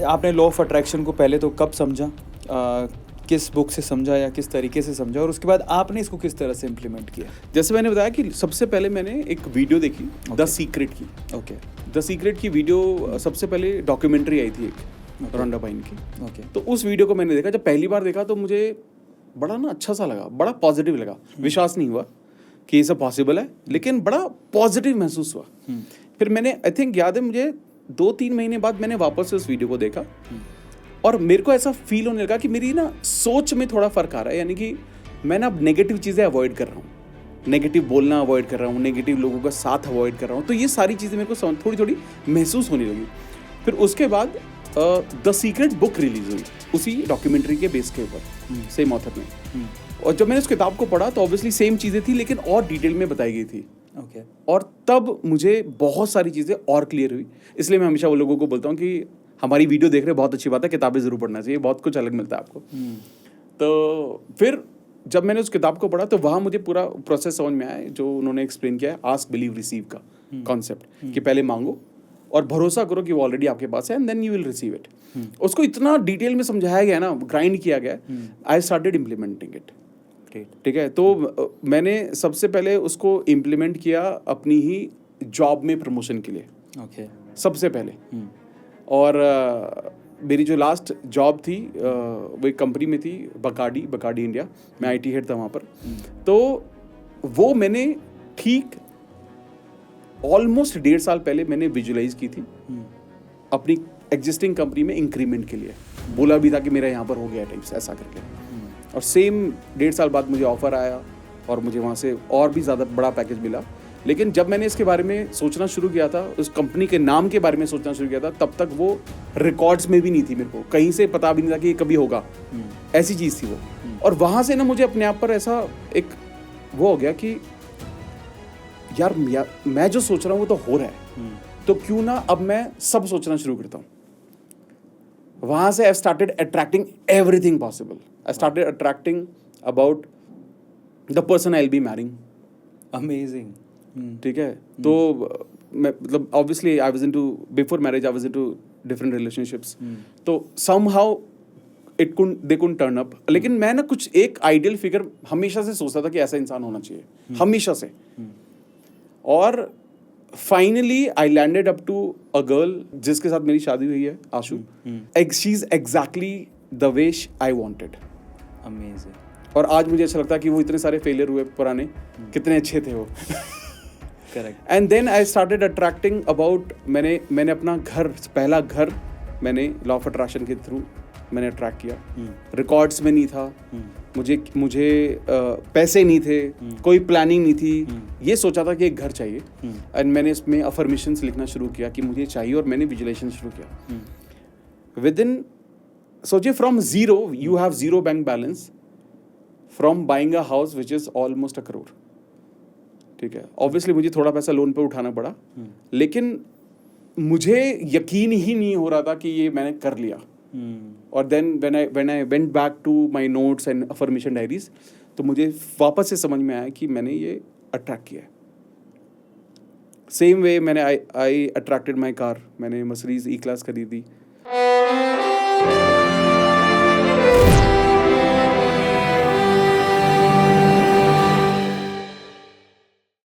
आपने law of attraction को पहले तो कब समझा, किस बुक से समझा या किस तरीके से समझा, और उसके बाद आपने इसको किस तरह से इम्प्लीमेंट किया? जैसे मैंने बताया कि सबसे पहले मैंने एक वीडियो देखी द सीक्रेट की। ओके। द सीक्रेट की वीडियो सबसे पहले डॉक्यूमेंट्री आई थी एक रोंडा बाइन की। ओके। तो उस वीडियो को मैंने देखा, जब पहली बार देखा तो मुझे बड़ा ना अच्छा सा लगा, बड़ा पॉजिटिव लगा। विश्वास नहीं हुआ कि ये सब पॉसिबल है, लेकिन बड़ा पॉजिटिव महसूस हुआ। फिर मैंने आई थिंक याद है मुझे 2-3 महीने बाद मैंने वापस से उस वीडियो को देखा और मेरे को ऐसा फील होने लगा कि मेरी ना सोच में थोड़ा फर्क आ रहा है। यानी कि मैं ना अब नेगेटिव चीज़ें अवॉइड कर रहा हूँ, नेगेटिव बोलना अवॉइड कर रहा हूँ, नेगेटिव लोगों का साथ अवॉइड कर रहा हूँ। तो ये सारी चीज़ें मेरे को थोड़ी थोड़ी महसूस होने लगी। फिर उसके बाद द सीक्रेट बुक रिलीज हुई उसी डॉक्यूमेंट्री के बेस के ऊपर, सेम ऑथर में। और जब मैंने उस किताब को पढ़ा तो ऑब्वियसली सेम चीज़ें थी, लेकिन और डिटेल में बताई गई थी। ओके। और तब मुझे बहुत सारी चीज़ें और क्लियर हुई। इसलिए मैं हमेशा वो लोगों को बोलता हूँ कि हमारी वीडियो देख रहे बहुत अच्छी बात है, किताबें ज़रूर पढ़ना चाहिए, बहुत कुछ अलग मिलता है आपको। तो फिर जब मैंने उस किताब को पढ़ा तो वहाँ मुझे पूरा प्रोसेस समझ में आया जो उन्होंने एक्सप्लेन किया है, आस्क बिलीव रिसीव का कॉन्सेप्ट, कि पहले मांगो और भरोसा करो कि वो ऑलरेडी आपके पास है, and then you will receive it. उसको इतना डिटेल में समझाया गया ना, ग्राइंड किया गया, आई स्टार्टेड इम्प्लीमेंटिंग इट। ठीक है। तो मैंने सबसे पहले उसको इम्प्लीमेंट किया अपनी ही जॉब में प्रमोशन के लिए। ओके। सबसे पहले। और मेरी जो लास्ट जॉब थी वो एक कंपनी में थी, बकाडी इंडिया। मैं आईटी हेड था वहाँ पर। तो वो मैंने ठीक ऑलमोस्ट 1.5 साल पहले मैंने विजुलाइज की थी अपनी एग्जिस्टिंग कंपनी में इंक्रीमेंट के लिए। बोला भी था कि मेरा यहाँ पर हो गया टाइप्स, ऐसा करके। और सेम 1.5 साल बाद मुझे ऑफर आया और मुझे वहाँ से और भी ज़्यादा बड़ा पैकेज मिला। लेकिन जब मैंने इसके बारे में सोचना शुरू किया था, उस कंपनी के नाम के बारे में सोचना शुरू किया था, तब तक वो रिकॉर्ड्स में भी नहीं थी। मेरे को कहीं से पता भी नहीं था कि ये कभी होगा। ऐसी चीज़ थी वो। और वहाँ से ना मुझे अपने आप पर ऐसा एक वो हो गया कि यार मैं जो सोच रहा हूँ वो तो हो रहा है, तो क्यों ना अब मैं सब सोचना शुरू करता हूँ। वहाँ से I started attracting everything possible. I started attracting about the person I will be marrying. Amazing. ठीक है। तो मैं मतलब obviously I was into before marriage I was into different relationships. तो somehow they couldn't turn up. लेकिन मैं ना कुछ एक आइडियल फिगर हमेशा से सोचता था कि ऐसा इंसान होना चाहिए, हमेशा से। और finally I landed up to a girl जिसके साथ मेरी शादी हुई है, Ashu. She is exactly the way I wanted. Amazing. और आज मुझे अच्छा लगता है कि वो इतने सारे फेलियर हुए पुराने, कितने अच्छे थे वो। Correct. And then I started attracting about, मैंने अपना घर, पहला घर मैंने लॉ ऑफ अट्रैक्शन के थ्रू मैंने अट्रैक्ट किया। रिकॉर्ड्स में नहीं था, मुझे पैसे नहीं थे, कोई प्लानिंग नहीं थी, ये सोचा था कि एक घर चाहिए। एंड मैंने इसमें अफर्मेशंस लिखना शुरू किया कि मुझे चाहिए, और मैंने विजुलाइजेशन शुरू किया। विद इन सोचिए from zero you have zero bank balance, from buying a house which is almost 1 crore. ठीक है। ऑब्वियसली मुझे थोड़ा पैसा लोन पे उठाना पड़ा, लेकिन मुझे यकीन ही नहीं हो रहा था कि ये मैंने कर लिया। और then when I went back to my notes and affirmation diaries, तो मुझे वापस से समझ में आया कि मैंने ये अट्रैक्ट किया है। सेम वे मैंने आई अट्रैक्टेड माय कार। मैंने मर्सिडीज ई क्लास खरीदी।